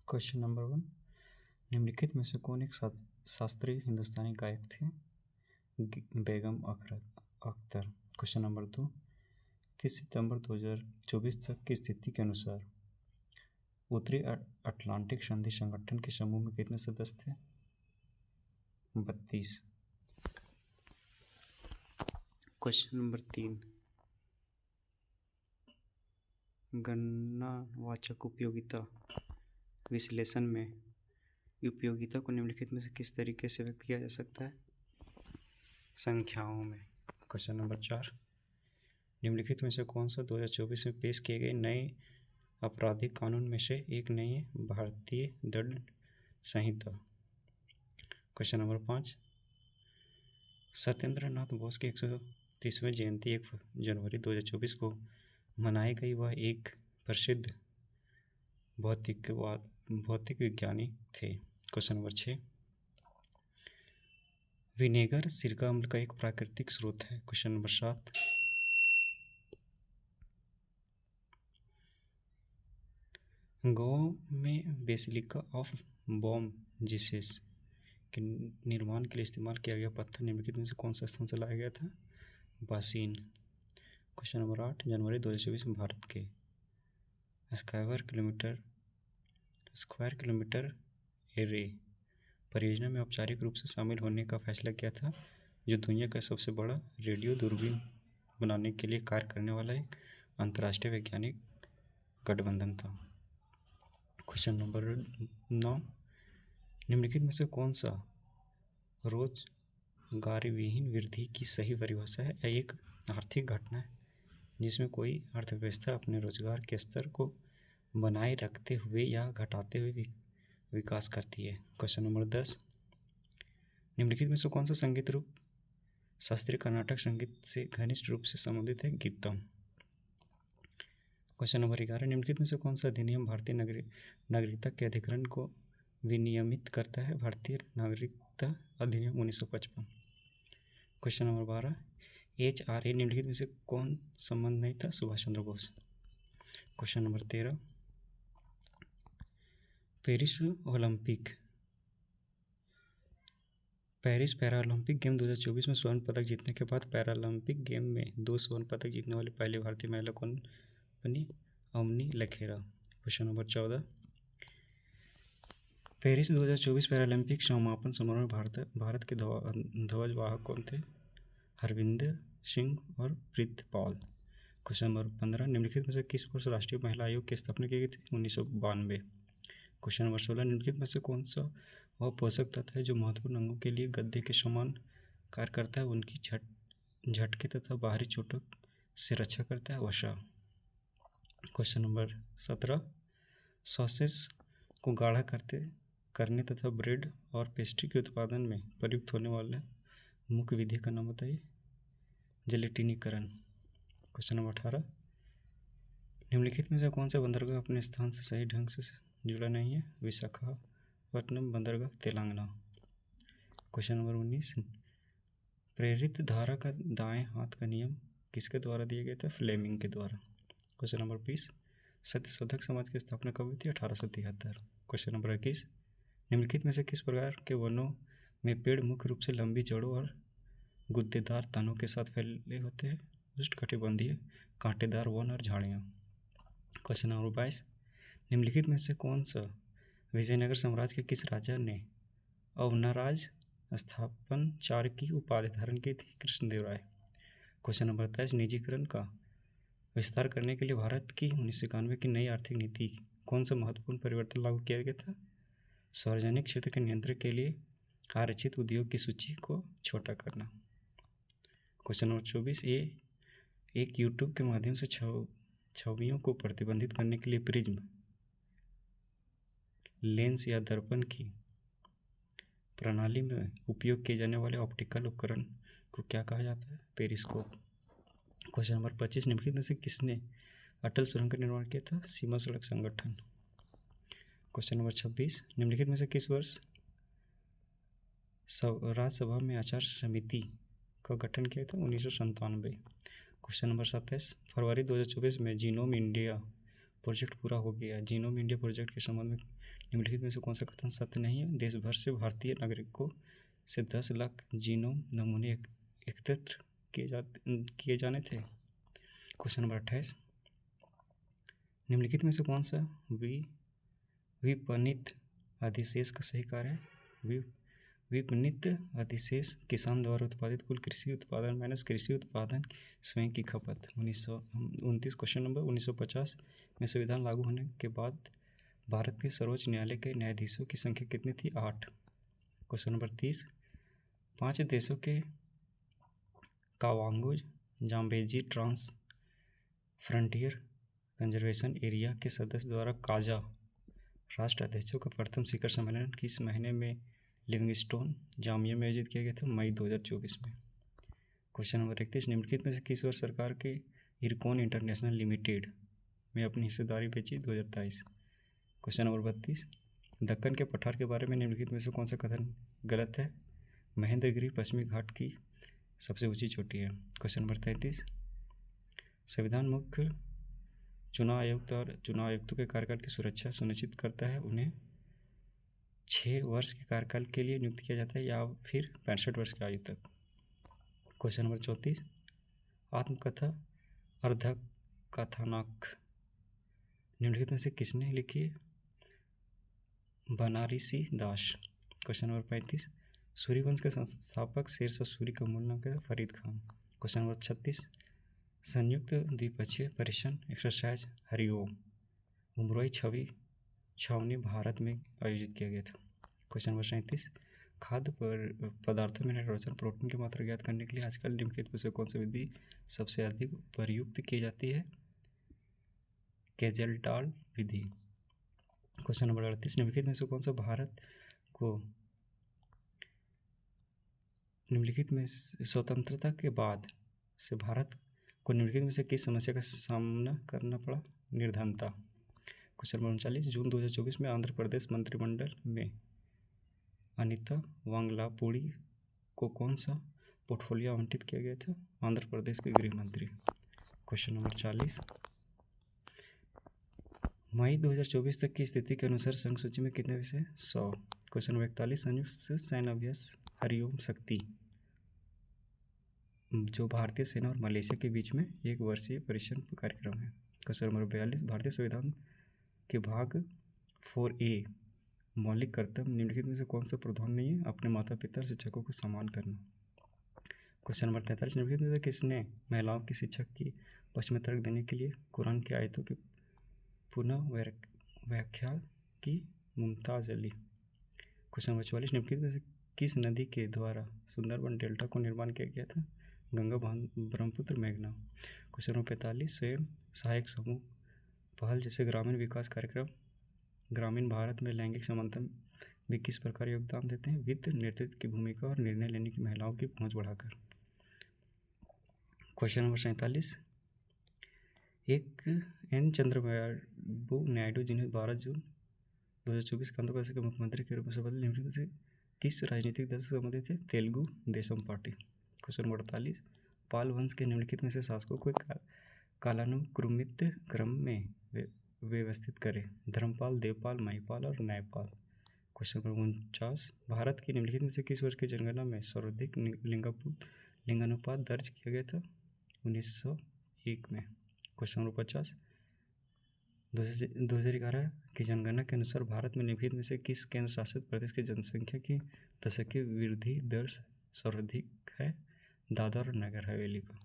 Question number 1, निम्नलिखित में से कौन एक शास्त्रीय हिंदुस्तानी गायक थे? बेगम अख्तर। क्वेश्चन नंबर 2, 30 सितंबर 2024 तक की स्थिति के अनुसार उत्तरी अटलांटिक संधि संगठन के समूह में कितने सदस्य थे? 32। क्वेश्चन नंबर 3, गणनावाचक उपयोगिता विश्लेषण में उपयोगिता को निम्नलिखित में से किस तरीके से व्यक्त किया जा सकता है? संख्याओं में। क्वेश्चन नंबर 4, निम्नलिखित में से कौन सा 2024 में पेश किए गए नए आपराधिक कानून में से एक नहीं है? भारतीय दंड संहिता। क्वेश्चन नंबर 5, सत्येंद्र नाथ बोस की 130वीं जयंती 1 जनवरी 2024 को मनाई गई। वह एक प्रसिद्ध भौतिक विज्ञानी थे। क्वेश्चन नंबर 6, विनेगर सिरका अम्ल का एक प्राकृतिक स्रोत है। क्वेश्चन नंबर 7, गोवा में बेसिलिका ऑफ बॉम जीसस के निर्माण के लिए इस्तेमाल किया गया पत्थर निम्नलिखित में से कौन सा स्थान से लाया गया था? बासीन। क्वेश्चन नंबर 8, जनवरी 2024 में भारत के स्क्वायर किलोमीटर एरे परियोजना में औपचारिक रूप से शामिल होने का फैसला किया था, जो दुनिया का सबसे बड़ा रेडियो दूरबीन बनाने के लिए कार्य करने वाला एक अंतर्राष्ट्रीय वैज्ञानिक गठबंधन था। क्वेश्चन नंबर 9, निम्नलिखित में से कौन सा रोजगारविहीन वृद्धि की सही परिभाषा है? एक आर्थिक घटना है जिसमें कोई अर्थव्यवस्था अपने रोजगार के स्तर को बनाए रखते हुए या घटाते हुए विकास करती है। क्वेश्चन नंबर 10, निम्नलिखित में से कौन सा संगीत रूप शास्त्रीय कर्नाटक संगीत से घनिष्ठ रूप से संबंधित है? गीतम। क्वेश्चन नंबर 11, निम्नलिखित में से कौन सा अधिनियम भारतीय नागरिकता के अधिग्रहण को विनियमित करता है? भारतीय नागरिकता अधिनियम 1955। क्वेश्चन नंबर 12, HRA निम्नलिखित में से कौन संबंध नहीं था? Subhash Chandra Bose. Question number 13, Paris Paralympic game 2024 में स्वर्ण पदक जीतने के बाद पैरालंपिक गेम में 2 स्वर्ण पदक जीतने वाली पहली भारतीय महिला कौन बनी? Avani Lekhara. Question number 14, Paris 2024 Paralympic समापन समारोह में भारत के ध्वजवाहक कौन थे? हरविंदर सिंह और प्रीतपाल। क्वेश्चन नंबर 15, निम्नलिखित में से किस वर्ष राष्ट्रीय महिला आयोग की स्थापना की गई थी? 1992। क्वेश्चन नंबर 16, निम्नलिखित में से कौन सा वह पोषक तत्व है जो महत्वपूर्ण अंगों के लिए गद्दे के समान कार्य करता है? उनकी झटके तथा बाहरी चोटों से रक्षा करता है? वसा। क्वेश्चन नंबर 17, सॉसेज को गाढ़ा करने तथा ब्रेड और पेस्ट्री के उत्पादन में प्रयुक्त होने वाले मुख्य विधि का नाम बताइए? जेलेटिनीकरण। क्वेश्चन नंबर 18, निम्नलिखित में से कौन सा बंदरगाह अपने स्थान से सही ढंग से जुड़ा नहीं है? विशाखापट्टनम बंदरगाह, तेलंगाना। क्वेश्चन नंबर 19, प्रेरित धारा का दाएं हाथ का नियम किसके द्वारा दिया गया था? फ्लेमिंग के द्वारा। क्वेश्चन नंबर 20, सत्यशोधक समाज की स्थापना कब हुई थी? 1873। क्वेश्चन नंबर 21, निम्नलिखित में से किस प्रकार के वनों में पेड़ मुख्य रूप से लंबी जड़ों और गुद्देदार तनों के साथ फैले होते हैं? उष्णकटिबंधीय कांटेदार वन और झाड़ियाँ। क्वेश्चन नंबर 22, निम्नलिखित में से कौन सा विजयनगर साम्राज्य के किस राजा ने अवनाराज स्थापनाचार्य की उपाधि धारण की थी? कृष्णदेवराय। क्वेश्चन नंबर 23, निजीकरण का विस्तार करने के लिए भारत की 1991 की नई आर्थिक नीति कौन सा महत्वपूर्ण परिवर्तन लागू किया गया था? सार्वजनिक क्षेत्र के नियंत्रण के लिए आरक्षित उद्योग की सूची को छोटा करना। क्वेश्चन नंबर 24, एक यूट्यूब के माध्यम से छवियों को प्रतिबंधित करने के लिए प्रिज्म लेंस या दर्पण की प्रणाली में उपयोग किए जाने वाले ऑप्टिकल उपकरण को क्या कहा जाता है? पेरिस्कोप। क्वेश्चन नंबर 25, निम्नलिखित में से किसने अटल सुरंग का निर्माण किया था? सीमा सड़क संगठन। क्वेश्चन नंबर 26, निम्नलिखित में से किस वर्ष राज्यसभा में आचार समिति का गठन किया था? 1997। क्वेश्चन नंबर 27, फरवरी 2024 में जीनोम इंडिया प्रोजेक्ट पूरा हो गया। जीनोम इंडिया प्रोजेक्ट के संबंध में निम्नलिखित में से कौन सा कथन सत्य नहीं है? देश भर से भारतीय नागरिकों से 10 लाख जीनोम नमूने एकत्रित किए जाने थे। क्वेश्चन नंबर 28, निम्नलिखित में से कौन सा विपणित अधिशेष का सही कार्य है? विपणित अधिशेष किसान द्वारा उत्पादित कुल कृषि उत्पादन माइनस कृषि उत्पादन स्वयं की खपत। 1929 क्वेश्चन नंबर 1950 में संविधान लागू होने के बाद भारत के सर्वोच्च न्यायालय के न्यायाधीशों की संख्या कितनी थी? 8। क्वेश्चन नंबर 30, 5 देशों के Kavango Zambezi trans frontier conservation area के सदस्य द्वारा काजा राष्ट्र अध्यक्षों का प्रथम शिखर सम्मेलन किस महीने में लिविंगस्टोन जाम्बिया में आयोजित किया गया था? मई 2024 में। क्वेश्चन नंबर 31, निम्नलिखित में से किस वर्ष सरकार के इरकॉन इंटरनेशनल लिमिटेड में अपनी हिस्सेदारी बेची? 2023। क्वेश्चन नंबर 32, दक्कन के पठार के बारे में निम्नलिखित में से कौन सा कथन गलत है? महेंद्रगिरी पश्चिमी घाट की सबसे ऊंची चोटी है। क्वेश्चन नंबर 33, संविधान मुख्य चुनाव आयुक्त और चुनाव आयुक्तों के कार्यकाल की सुरक्षा सुनिश्चित करता है। उन्हें 6 वर्ष के कार्यकाल के लिए नियुक्त किया जाता है या फिर 65 वर्ष की आयु तक। क्वेश्चन नंबर 34, आत्मकथा अर्धकथानक निम्नलिखित में से किसने लिखी? बनारसी दास। क्वेश्चन नंबर 35, सूर्यवंश के संस्थापक शेरशाह सूरी का मूल नाम क्या था? फरीद खान। क्वेश्चन नंबर 36, संयुक्त द्विपक्षीय परीक्षण एक्सरसाइज हरिओम उमरोई छावनी भारत में आयोजित किया गया था। क्वेश्चन नंबर 37, खाद्य पदार्थों में नाइट्रोजन प्रोटीन की मात्रा ज्ञात करने के लिए आजकल निम्नलिखित में से कौन सी विधि सबसे अधिक प्रयुक्त की जाती है? केजेल्टाल विधि। क्वेश्चन नंबर 38, निम्नलिखित में से कौन सा भारत को निम्नलिखित में स्वतंत्रता के बाद से भारत को निम्नलिखित में से किस समस्या का सामना करना पड़ा? निर्धनता। क्वेश्चन नंबर 39, जून 2024 में आंध्र प्रदेश मंत्रिमंडल में अनिता वांगलापुड़ी को कौन सा पोर्टफोलियो आवंटित किया गया था? आंध्र प्रदेश के गृह मंत्री। क्वेश्चन नंबर 40, मई 2024 तक की स्थिति के अनुसार संघ सूची में कितने विषय? 100। क्वेश्चन नंबर 41, संयुक्त सैन्य अभ्यास हरिओम शक्ति जो भारतीय सेना और मलेशिया के बीच में 1 वर्षीय प्रशिक्षण कार्यक्रम है। क्वेश्चन नंबर 42, भारतीय संविधान के भाग 4A मौलिक कर्तव्य निम्नलिखित में से कौन सा प्रावधान नहीं है? अपने माता पिता और शिक्षकों को सम्मान करना। क्वेश्चन नंबर 43, निम्नलिखित में से किसने महिलाओं की शिक्षा की पक्ष में तर्क देने के लिए कुरान की आयतों की पुनः व्याख्या की? मुमताज अली। क्वेश्चन नंबर 44, निम्नलिखित में से किस नदी के द्वारा सुंदरबन डेल्टा को निर्माण किया गया था? गंगा, ब्रह्मपुत्र, मेघना। क्वेश्चन नंबर 45, स्वयं सहायक समूह पहल जैसे ग्रामीण विकास कार्यक्रम ग्रामीण भारत में लैंगिक समानता में किस प्रकार योगदान देते हैं? वित्त, नेतृत्व की भूमिका और निर्णय लेने की महिलाओं की पहुंच बढ़ाकर। क्वेश्चन नंबर 47, एक एन चंद्रबाबू नायडू जिन्हें 12 जून 2024 को आंध्र प्रदेश के मुख्यमंत्री के रूप में शपथ निम्नलिखित से किस राजनीतिक दल से संबंधित है? Telugu Desam party. Question number 48, पाल वंश के निम्नलिखित में से शासकों को कालानुक्रमित क्रम में व्यवस्थित करें? धर्मपाल, देवपाल, महिपाल और न्यायपाल। क्वेश्चन नंबर 49, भारत की निम्नलिखित में से किस वर्ष की जनगणना में सर्वाधिक लिंगानुपात दर्ज किया गया था? 1901 में। क्वेश्चन नंबर 50, 2011 की जनगणना के अनुसार भारत में निम्नलिखित में से किस केंद्र शासित प्रदेश की जनसंख्या की दशकीय वृद्धि दर सर्वाधिक है? दादरा और नगर हवेली का।